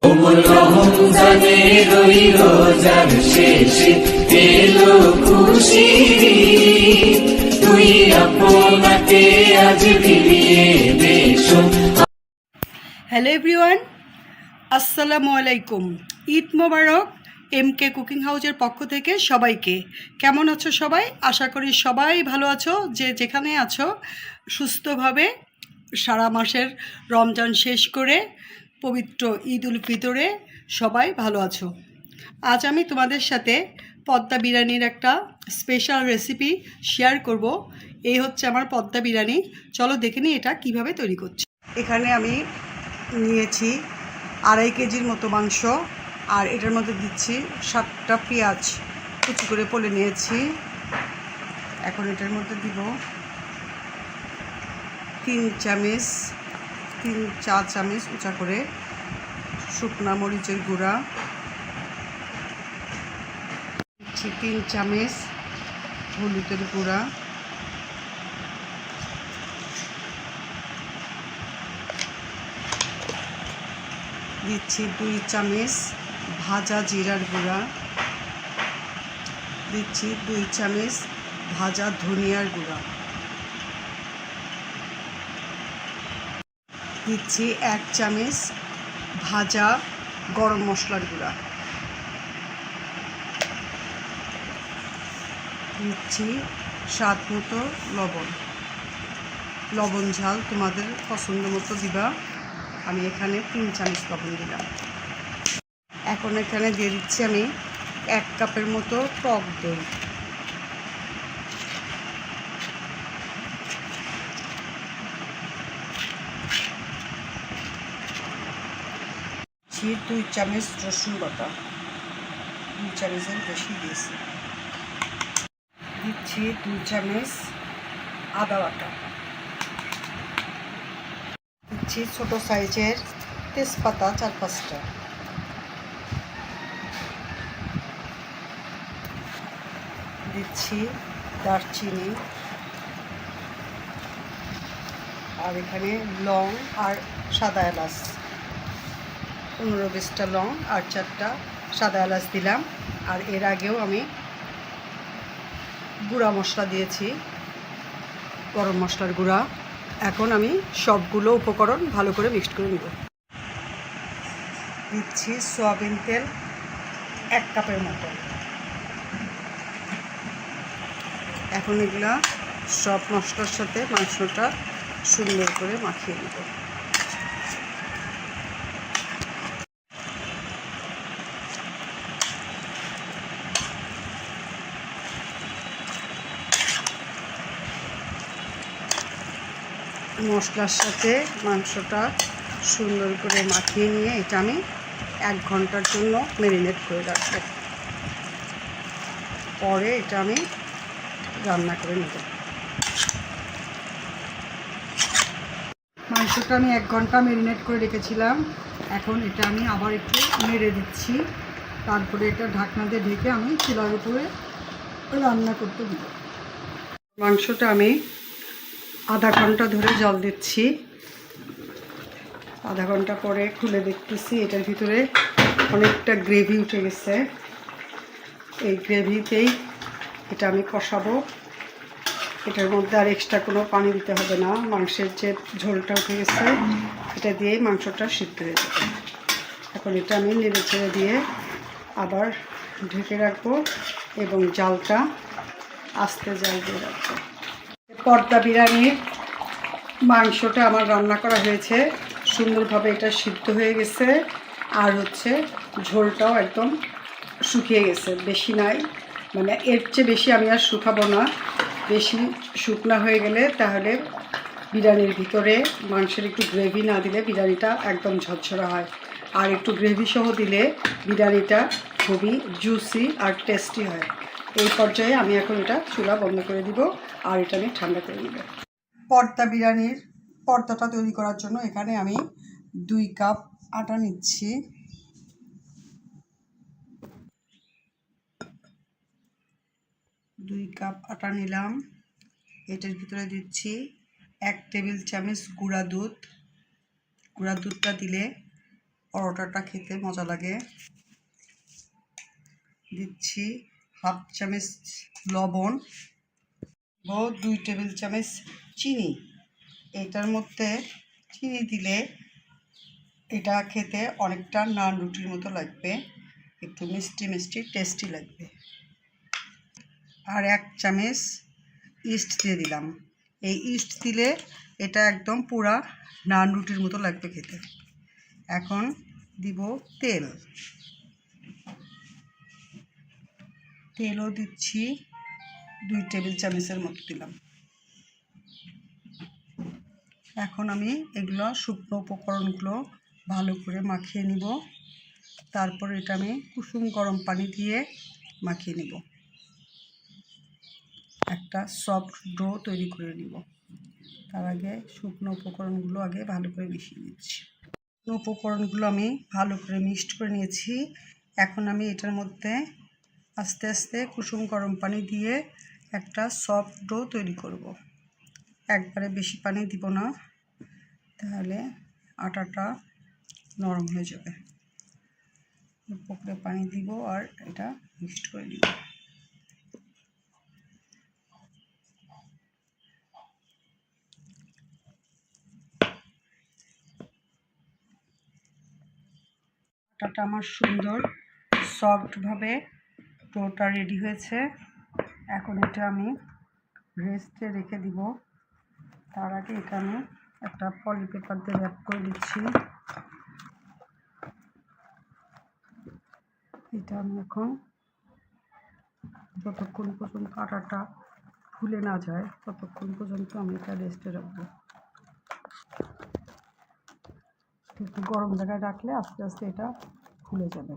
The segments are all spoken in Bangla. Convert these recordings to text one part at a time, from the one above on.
রমজানের ওই রোজার শেষে এলো খুশির ঈদ, তুই আপনাকে আজ ফিরিয়ে দে। হ্যালো এভরিওয়ান, আসসালামু আলাইকুম। ঈদ মোবারক MK কুকিং হাউসের পক্ষ থেকে সবাইকে। কেমন আছো সবাই? আশা করি সবাই ভালো আছো। যে যেখানে আছো সুস্থভাবে সারা মাসের রমজান শেষ করে পবিত্র ঈদ উল ফিতরে সবাই ভালো আছো। আজ আমি তোমাদের সাথে পদ্মা বিরিয়ানির একটা স্পেশাল রেসিপি শেয়ার করব। এই হচ্ছে আমার পদ্মা বিরিয়ানি। চলো দেখে নিই এটা কিভাবে তৈরি করছি। এখানে আমি নিয়েছি 2.5 কেজির মতো মাংস, আর এটার মধ্যে দিচ্ছি 7টা পেঁয়াজ কুচি করে পলে নিয়েছি। এখন এটার মধ্যে দিব 3 চা চামচ উঁচা করে শুকনা মরিচের গুঁড়া, দিচ্ছি 3 চামচ হলুদের গুঁড়া, দিচ্ছি 2 চামচ ভাজা জিরার গুঁড়া, দিচ্ছি 2 চামচ ভাজা ধনিয়ার গুঁড়া, দিচ্ছি 1 চামচ ভাজা গরম মশলার গুঁড়া, দিচ্ছি স্বাদ মতো লবণ ঝাল তোমাদের পছন্দ মতো দিবা। আমি এখানে 3 চামচ লবণ দিলাম। এখন এখানে দিয়ে দিচ্ছি আমি 1 কাপের মতো টক দই, দিচ্ছি 2 চামচ রসুন বাটা, 2 চামচের বেশি দিয়েছি, দিচ্ছি 2 চামচ আদা বাটা, দিচ্ছি ছোটো সাইজের তেজপাতা 4-5টা, দিচ্ছি দারচিনি, আর এখানে লং আর সাদা এলাচ 15-20টা লং আর 4টা সাদা এলাচ দিলাম। আর এর আগেও আমি গুঁড়া মশলা দিয়েছি, গরম মশলার গুঁড়া। এখন আমি সবগুলো উপকরণ ভালো করে মিক্সড করে নেব। দিচ্ছি সয়াবিন তেল 1 কাপের মতো। এখন এগুলা সব মশলার সাথে মাংসটা সুন্দর করে মাখিয়ে নেব। মশলার সাথে মাংসটা সুন্দর করে মাখিয়ে নিয়ে এটা আমি 1 ঘন্টার জন্য ম্যারিনেট করে রাখবো। পরে এটা আমি রান্না করে নেব। মাংসটা আমি 1 ঘন্টা ম্যারিনেট করে রেখেছিলাম। এখন এটা আমি আবার একটু নেড়ে দিচ্ছি। তারপরে এটা ঢাকনা দিয়ে ঢেকে আমি চুলার উপরে রান্না করতে দিব। মাংসটা আমি আধা ঘন্টা ধরে জল দিচ্ছি। আধা ঘন্টা পরে খুলে দেখতেছি এটার ভিতরে অনেকটা গ্রেভি উঠে গেছে। এই গ্রেভিতেই এটা আমি কষাবো। এটার মধ্যে আর এক্সট্রা কোনো পানি দিতে হবে না। মাংসের যে ঝোলটা উঠে গেছে এটা দিয়েই মাংসটা সিদ্ধ হয়ে যাবে। এখন এটা আমি নেড়ে ছেড়ে দিয়ে আবার ঢেকে রাখবো এবং জালটা আস্তে জাল দিয়ে রাখবো। পদ্মা বিরিয়ানির মাংসটা আমার রান্না করা হয়েছে, সুন্দরভাবে এটা সিদ্ধ হয়ে গেছে। আর হচ্ছে ঝোলটাও একদম শুকিয়ে গেছে, বেশি নাই, মানে এর চেয়ে বেশি আমি আর শুকাবো না। বেশি শুকনা হয়ে গেলে তাহলে বিরিয়ানির ভিতরে মাংসের একটু গ্রেভি না দিলে বিরিয়ানিটা একদম ঝরঝরা হয়। আর একটু গ্রেভি সহ দিলে বিরিয়ানিটা খুবই জুসি আর টেস্টি হয়। এই পর্যায়ে আমি এখন এটা চুলা বন্ধ করে দিব আর এটা আমি ঠান্ডা করে নেব। পর্দা বিরিয়ানির পর্দাটা তৈরি করার জন্য এখানে আমি 2 কাপ আটা নিচ্ছি। 2 কাপ আটা নিলাম। এটার ভিতরে দিচ্ছি 1 টেবিল চামচ গুঁড়া দুধ। গুঁড়া দুধটা দিলে পরোটাটা খেতে মজা লাগে। দিচ্ছি হাফ চামচ লবণ ও 2 টেবিল চামচ চিনি। এটার মধ্যে চিনি দিলে এটা খেতে অনেকটা নান রুটির মতো লাগবে, একটু মিষ্টি মিষ্টি টেস্টি লাগবে। আর 1 চামচ ইস্ট দিয়ে দিলাম। এই ইস্ট দিলে এটা একদম পুরা নান রুটির মতো লাগবে খেতে। এখন দিব তেল। তেলও দিচ্ছি 2 টেবিল চামচের মতো দিলাম। এখন আমি এগুলো শুকনো উপকরণগুলো ভালো করে মাখিয়ে নিব। তারপর এটা আমি কুসুম গরম পানি দিয়ে মাখিয়ে নিব। একটা সফট ডো তৈরি করে নিব। তার আগে শুকনো উপকরণগুলো আগে ভালো করে মিশিয়ে নিচ্ছি। উপকরণগুলো আমি ভালো করে মিক্সড করে নিয়েছি। এখন আমি এটার মধ্যে আস্তে আস্তে কুসুম গরম পানি দিয়ে একটা সফট ডো তৈরি করব। একবারে বেশি পানি দিব না, তাহলে আটাটা নরম হয়ে যাবে। উপরে পানি দিব আর এটা মিক্সড করে দিব। আটাটা আমার সুন্দর সফটভাবে ডোটা রেডি হয়েছে। এখন এটা আমি রেস্টে রেখে দিব। তার আগে এটা আমি একটা পলি পেপার দিয়ে র্যাপ করে দিচ্ছি। এটা আমি এখন যতক্ষণ পর্যন্ত আটাটা ফুলে না যায় ততক্ষণ পর্যন্ত আমি এটা রেস্টে রাখবো। একটু গরম জায়গায় রাখলে আস্তে আস্তে এটা ফুলে যাবে।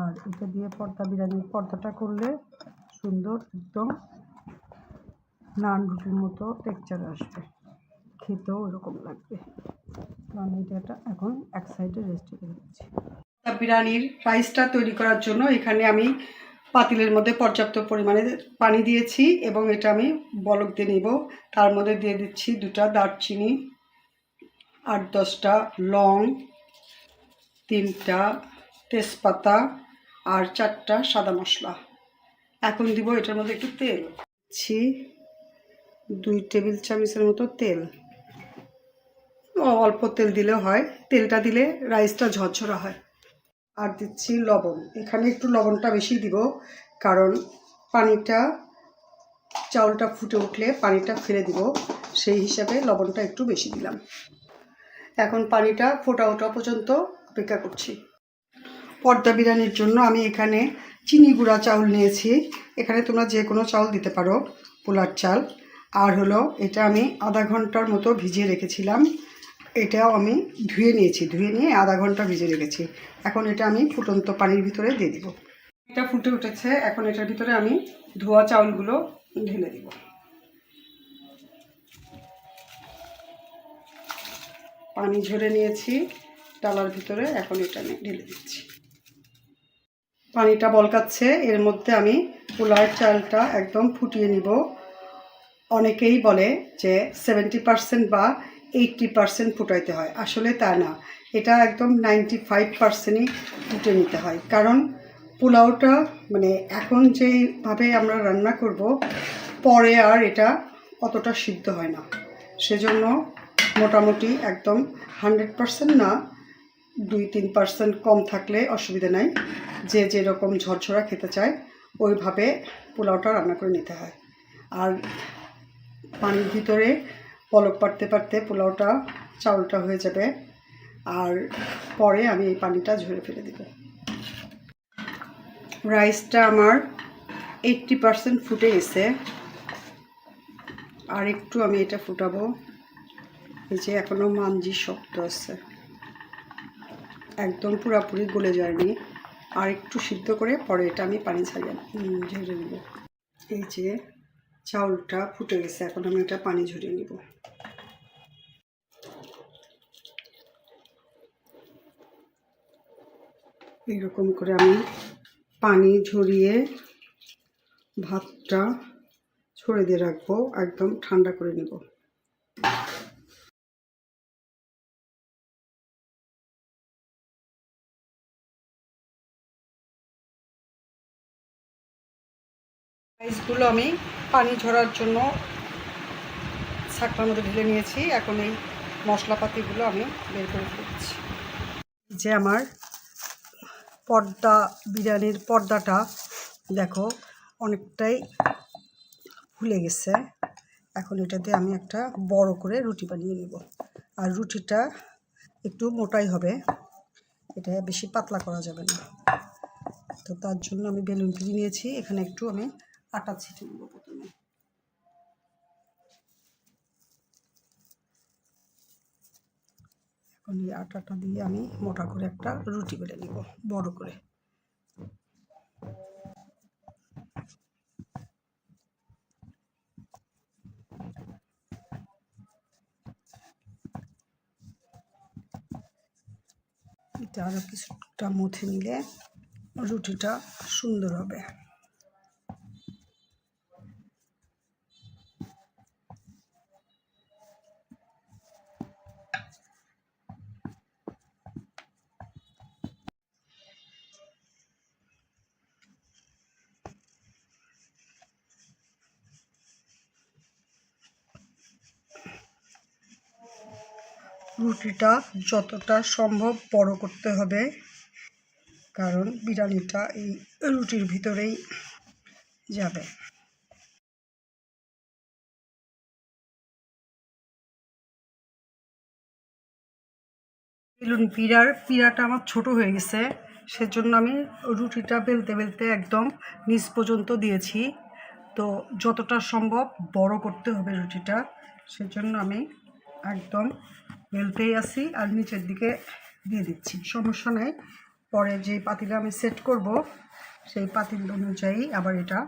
আর এটা দিয়ে পর্দা বিরিয়ানির পর্দাটা করলে সুন্দর একদম নান রুটির মতো টেক্সচার আসবে, খেতেও এরকম লাগবে। আমি এটা এখন এক সাইডে রেস্টে রেখে দিচ্ছি। বিরিয়ানির রাইসটা তৈরি করার জন্য এখানে আমি পাতিলের মধ্যে পর্যাপ্ত পরিমাণে পানি দিয়েছি এবং এটা আমি বলক দিয়ে নিব। তার মধ্যে দিয়ে দিচ্ছি 2টা দারচিনি, 8-10টা লং, 3টা তেজপাতা আর 4টা সাদা মশলা। এখন দিব এটার মধ্যে একটু তেল দিচ্ছি, 2 টেবিল চামচের মতো তেল। অল্প তেল দিলেও হয়, তেলটা দিলে রাইসটা ঝরঝরা হয়। আর দিচ্ছি লবণ। এখানে একটু লবণটা বেশি দিব, কারণ চাউলটা ফুটে উঠলে পানিটা ফেলে দিব, সেই হিসাবে লবণটা একটু বেশি দিলাম। এখন পানিটা ফোটা ওঠা পর্যন্ত অপেক্ষা করছি। পর্দা বিরিয়ানির জন্য আমি এখানে চিনি গুঁড়া চাউল নিয়েছি। এখানে তোমরা যে কোনো চাউল দিতে পারো, পোলার চাল। আর হলো এটা আমি আধা ঘন্টার মতো ভিজিয়ে রেখেছিলাম। এটাও আমি ধুয়ে নিয়েছি, ধুয়ে নিয়ে আধা ঘন্টা ভিজিয়ে রেখেছি। এখন এটা আমি ফুটন্ত পানির ভিতরে দিয়ে দিব। এটা ফুটে উঠেছে, এখন এটার ভিতরে আমি ধোয়া চাউলগুলো ঢেলে দিব। পানি ঝরে নিয়েছি ডালার ভিতরে, এখন এটা আমি ঢেলে দিচ্ছি। পানিটা বলকাচ্ছে, এর মধ্যে আমি পোলার চালটা একদম ফুটিয়ে নিব। অনেকেই বলে যে 70% বা 80% ফুটাইতে হয়, আসলে তা না, এটা একদম 95%ই ফুটে নিতে হয়। কারণ পোলাওটা মানে এখন যেভাবে আমরা রান্না করব, পরে আর এটা অতটা সিদ্ধ হয় না। সেজন্য মোটামুটি একদম 100% না, 2-3% কম থাকলে অসুবিধা নাই। যে যেরকম ঝরঝরা খেতে চায় ওইভাবে পোলাওটা রান্না করে নিতে হয়। আর পানির ভিতরে পলক পাড়তে পারতে পোলাওটা চাউলটা হয়ে যাবে, আর পরে আমি এই পানিটা ঝরে ফেলে দেব। রাইসটা আমার 80% ফুটে গেছে, আর একটু আমি এটা ফুটাবো। এই যে এখনও মাঞ্জি শক্ত আছে, একদম পুরাপুরি গলে যায়নি। আর একটু সিদ্ধ করে পরে এটা আমি পানি ঝেড়ে নেব। এই যে চাউলটা ফুটে গেছে, এখন আমি এটা পানি ঝরিয়ে নিব। এইরকম করে আমি পানি ঝরিয়ে ভাতটা ছড়িয়ে দিয়ে রাখবো, একদম ঠান্ডা করে নেব। রাইসগুলো আমি পানি ঝরার জন্য ছাকলার মধ্যে ঢেলে নিয়েছি। এখন এই মশলাপাতিগুলো আমি বের করে দিচ্ছি। যে আমার পর্দা বিরিয়ানির পর্দাটা দেখো অনেকটাই ফুলে গেছে। এখন এটাতে আমি একটা বড় করে রুটি বানিয়ে নেব। আর রুটিটা একটু মোটাই হবে, এটা বেশি পাতলা করা যাবে না। তো তার জন্য আমি বেলুন পুরি নিয়েছি। এখানে একটু আমি আটা ছিটিয়ে নেব প্রথমে। এখন এই আটাটা দিয়ে আমি মোটা করে একটা রুটি বেলে নেব বড় করে। এটা আরও কিছুটা মথে নিলে রুটিটা সুন্দর হবে। রুটিটা যতটা সম্ভব বড় করতে হবে, কারণ বিরিয়ানিটা এই রুটির ভিতরেই যাবে। বেলুন পিড়াটা আমার ছোট হয়ে গেছে, সেজন্য আমি রুটিটা বেলতে বেলতে একদম নিচ পর্যন্ত দিয়েছি। তো যতটা সম্ভব বড় করতে হবে রুটিটা, সেজন্য আমি একদম বেলতেই আসি আর নিচের দিকে দিয়ে দিচ্ছি। সমস্যা নেই, পরে যে পাতিলে আমি সেট করব সেই পাতিল অনুযায়ী আবার এটা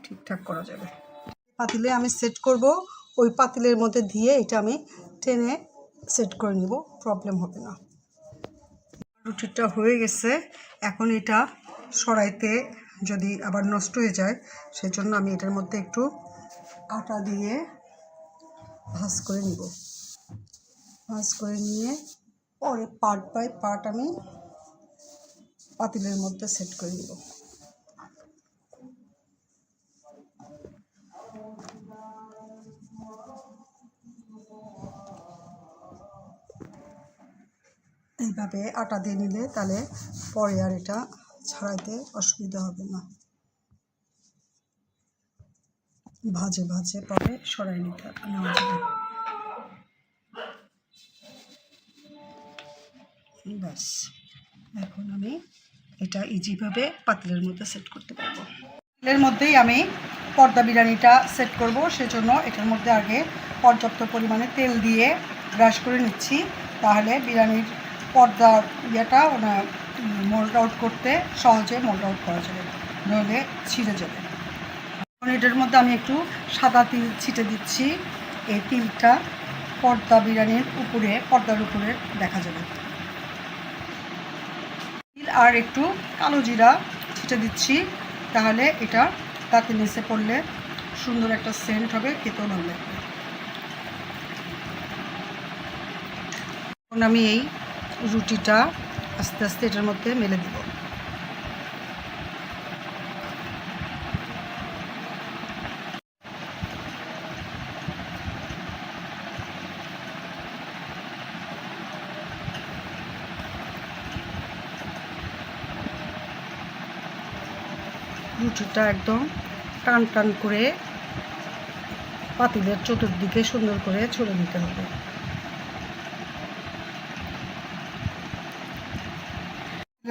ঠিকঠাক করা যাবে। পাতিলে আমি সেট করব, ওই পাতিলের মধ্যে দিয়ে এটা আমি টেনে সেট করে নিব, প্রবলেম হবে না। রুটিটা হয়ে গেছে, এখন এটা সরাইতে যদি আবার নষ্ট হয়ে যায়, সেজন্য আমি এটার মধ্যে একটু আটা দিয়ে ভাঁজ করে নিব। ভাঁজ করে নিয়ে পরে পার্ট বাই পার্ট আমি পাতিলের মধ্যে সেট করে নিব। এইভাবে আটা দিয়ে নিলে তাহলে পরে আর এটা ছাড়াইতে অসুবিধা হবে না। ভাজে ভাজে পরে সরাই নেওয়া যাবে। ব্যাস, এখন আমি এটা ইজিভাবে পাতিলের মধ্যে সেট করতে পারবো। পাতিলের মধ্যেই আমি পর্দা বিরিয়ানিটা সেট করব, সেজন্য এটার মধ্যে আগে পর্যাপ্ত পরিমাণে তেল দিয়ে ব্রাশ করে নিচ্ছি। তাহলে বিরিয়ানির পর্দার ইয়েটা মোল্ড আউট করতে সহজে মোল্ড আউট করা যাবে, নইলে ছিঁড়ে যাবে। এখন এটার মধ্যে আমি একটু সাদা তিল ছিটে দিচ্ছি। এই তিলটা বিরিয়ানির উপরে, পর্দার উপরে দেখা যাবে। তিল আর একটু কালো জিরা ছিটে দিচ্ছি, তাহলে এটা তাতে নিচে পড়লে সুন্দর একটা সেন্ট হবে, খেতেও ভালো লাগবে। এখন আমি এই রুটিটা আস্তে আস্তে এটার মধ্যে মেলে দিব। রুটিটা একদম টান টান করে পাতিলের চতুর্দিকে সুন্দর করে ছড়িয়ে দিতে হবে।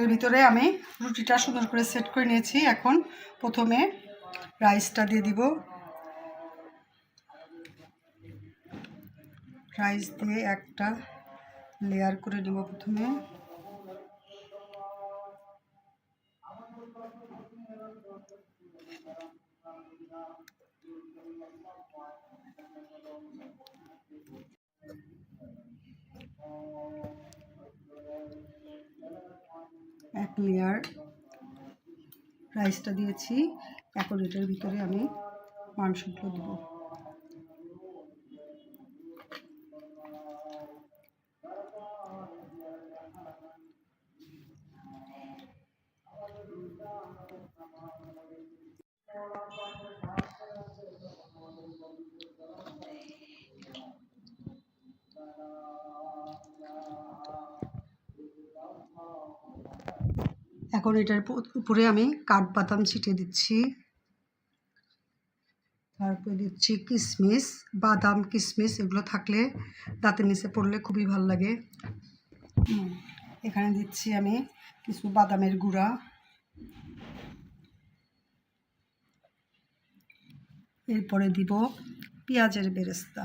এর ভিতরে আমি রুটিটা সুন্দর করে সেট করে নিয়েছি। এখন প্রথমে রাইসটা দিয়ে দিব। রাইস দিয়ে একটা লেয়ার করে দিব প্রথমে। এক লেয়ার রাইসটা দিয়েছি, এখন এটার ভিতরে আমি মাংসগুলো দিব। এখন এটার উপরে আমি কাঠবাদাম ছিটিয়ে দিচ্ছি, তারপরে দিচ্ছি কিশমিশ। বাদাম কিশমিশ এগুলো থাকলে দাঁতের নিচে পড়লে খুবই ভালো লাগে। এখানে দিচ্ছি আমি কিছু বাদামের গুঁড়া, এরপরে দিব পেঁয়াজের বেরেস্তা।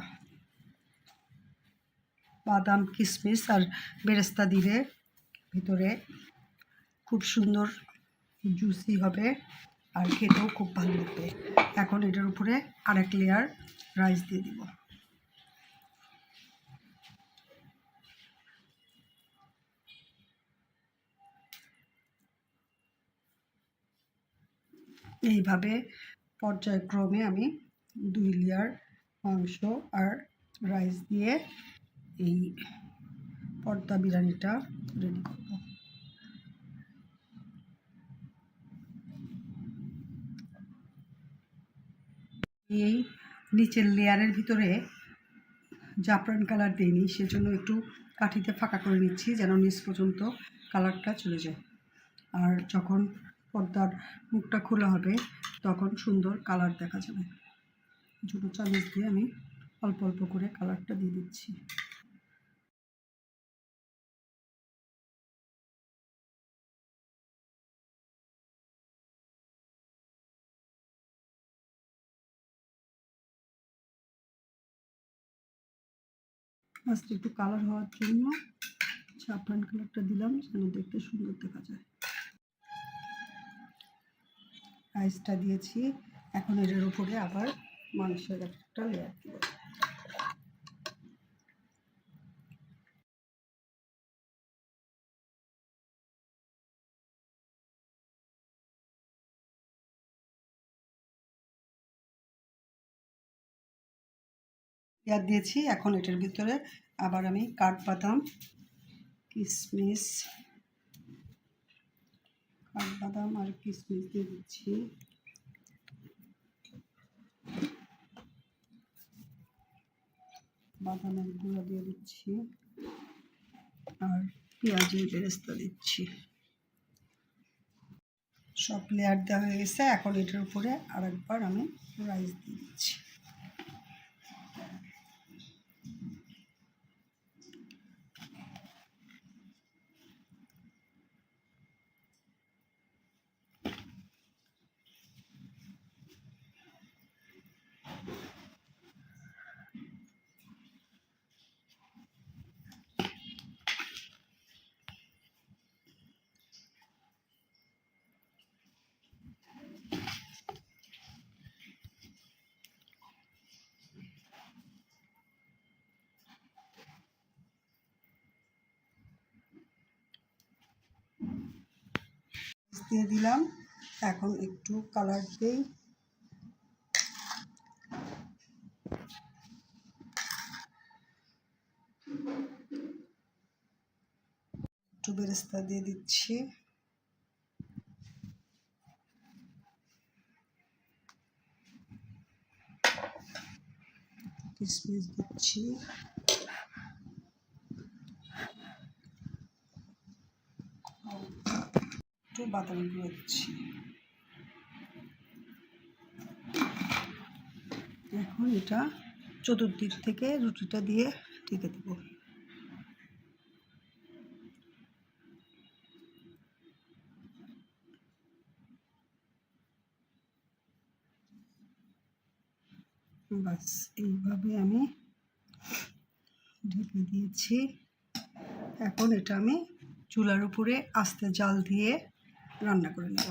বাদাম কিশমিশ আর বেরেস্তা দিলে ভিতরে খুব সুন্দর জুসি হবে আর খেতেও খুব ভালো লাগবে। এখন এটার উপরে আরেক লেয়ার রাইস দিয়ে দিব। এইভাবে পর্যায়ক্রমে আমি 2 লেয়ার মাংস আর রাইস দিয়ে এই পর্দা বিরিয়ানিটা রেডি করব। এই নিচের লেয়ারের ভিতরে জাফরান কালার দিইনি, সেজন্য একটু কাঠিতে ফাঁকা করে নিচ্ছি যেন নিচ পর্যন্ত কালারটা চলে যায়। আর যখন পর্দার মুখটা খোলা হবে তখন সুন্দর কালার দেখা যাবে। ছোটো চামচ দিয়ে আমি অল্প অল্প করে কালারটা দিয়ে দিচ্ছি। আস্তে একটু কালার হওয়ার জন্য জাফরান কালারটা দিলাম যেন দেখতে সুন্দর দেখা যায়। রাইসটা দিয়েছি, এখন এটার উপরে আবার মাংসের একটা লেয়ার দিব। লেয়ার দিয়েছি, এখন এটার ভিতরে আবার আমি কাঠবাদাম কিশমিশ আর কিশমিশ দিয়ে দিচ্ছি। বাদামের গুঁড়া দিয়ে দিচ্ছি আর পেঁয়াজের বেরেস্তা দিচ্ছি। সব লেয়ার দেওয়া হয়ে গেছে, এখন এটার উপরে আরেকবার আমি রাইস দিয়ে দিচ্ছি। দিয়ে দিলাম, এখন একটু কালার দিই। একটু বেরেস্তা দিয়ে দিচ্ছি। কিশমিশ দিচ্ছি, একটু বাদাম গুঁড়ো দিচ্ছি। এখন এটা চতুর্দিক থেকে রুটিটা দিয়ে ঢেকে দেব। বাস এইভাবে আমি ঢেকে দিয়েছি। এখন এটা আমি চুলার উপরে আস্তে জাল দিয়ে রান্না করে নেব।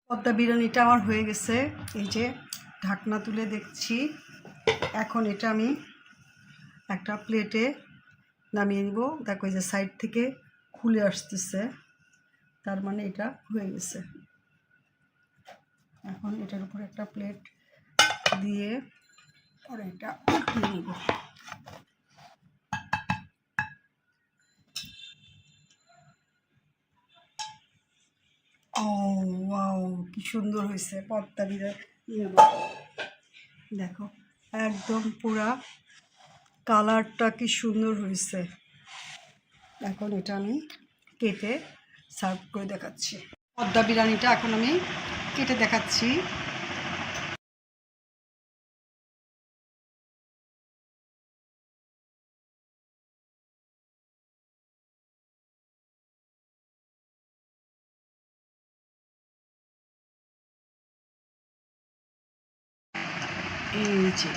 পদ্মা বিরিয়ানিটা আমার হয়ে গেছে, এই যে ঢাকনা তুলে দেখছি। এখন এটা আমি একটা প্লেটে নামিয়ে নিব। দেখো এই যে সাইড থেকে খুলে আসতেছে, তার মানে এটা হয়ে গেছে। এখন এটার উপরে একটা প্লেট দিয়ে পরে এটা উঠিয়ে নিব। ও ওয়াও, কি সুন্দর হয়েছে পদ্মা বিরিয়ানি। দেখো একদম পুরা কালারটা কি সুন্দর হয়েছে। এখন এটা আমি কেটে সার্ভ করে দেখাচ্ছি। পদ্মা বিরিয়ানিটা এখন আমি কেটে দেখাচ্ছি। এই যে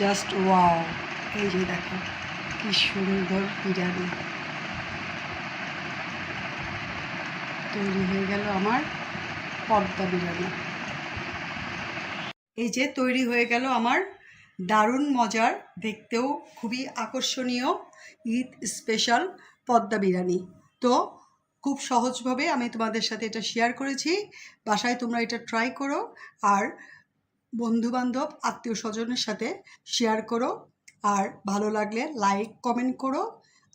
জাস্ট ওয়াও, এই যে দেখো কি সুন্দর বিরিয়ানি তৈরি হয়ে গেল আমার পদ্মা বিরিয়ানি। এই যে তৈরি হয়ে গেল আমার দারুণ মজার, দেখতেও খুবই আকর্ষণীয় ঈদ স্পেশাল পদ্মা বিরিয়ানি। তো খুব সহজভাবে আমি তোমাদের সাথে এটা শেয়ার করেছি। বাসায় তোমরা এটা ট্রাই করো, আর বন্ধুবান্ধব আত্মীয় স্বজনের সাথে শেয়ার করো, আর ভালো লাগলে লাইক কমেন্ট করো।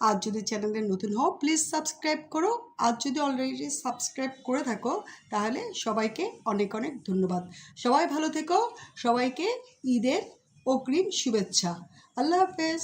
আর যদি চ্যানেলে নতুন হও প্লিজ সাবস্ক্রাইব করো। আর যদি অলরেডি সাবস্ক্রাইব করে থাকো তাহলে সবাইকে অনেক অনেক ধন্যবাদ। সবাই ভালো থেকো, সবাইকে ঈদের অগ্রিম শুভেচ্ছা। আল্লাহ হাফেজ।